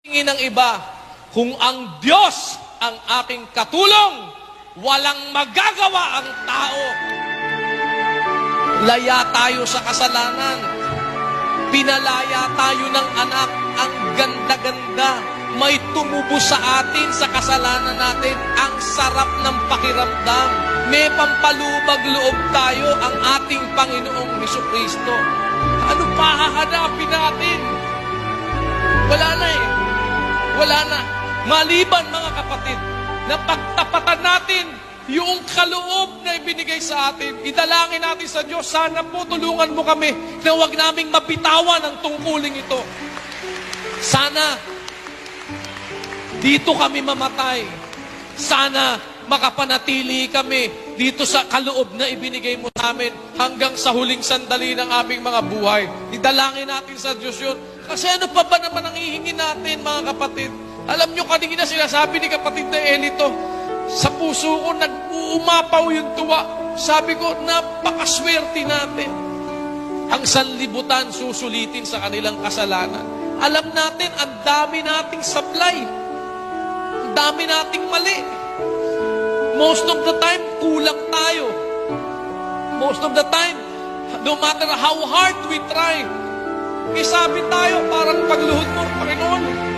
Tingin ng iba, kung ang Diyos ang aking katulong, walang magagawa ang tao. Laya tayo sa kasalanan. Pinalaya tayo ng anak. Ang ganda-ganda. May tumubo sa atin sa kasalanan natin. Ang sarap ng pakiramdam. May pampalubag loob tayo ang ating Panginoong Hesukristo. Ano pa hahanapin natin? Wala na eh. Wala na. Maliban, mga kapatid, na pagtapatan natin yung kaloob na ibinigay sa atin. Idalangin natin sa Diyos, sana po tulungan mo kami na huwag naming mabitawan ang tungkuling ito. Sana dito kami mamatay. Sana makapanatili kami dito sa kaloob na ibinigay mo sa amin hanggang sa huling sandali ng aming mga buhay. Idalangin natin sa Diyos yun. Kasi ano pa ba naman ang hihingi natin, mga kapatid? Alam nyo, kanina sinasabi ni kapatid na Elito, sa puso ko nag-uumapaw yung tuwa. Sabi ko, napakaswerte natin. Ang sanlibutan susulitin sa kanilang kasalanan. Alam natin, ang dami nating sablay. Ang dami nating mali. Most of the time, kulang tayo. Most of the time, no matter how hard we try, sabi tayo, parang pagluhod mo, Panginoon,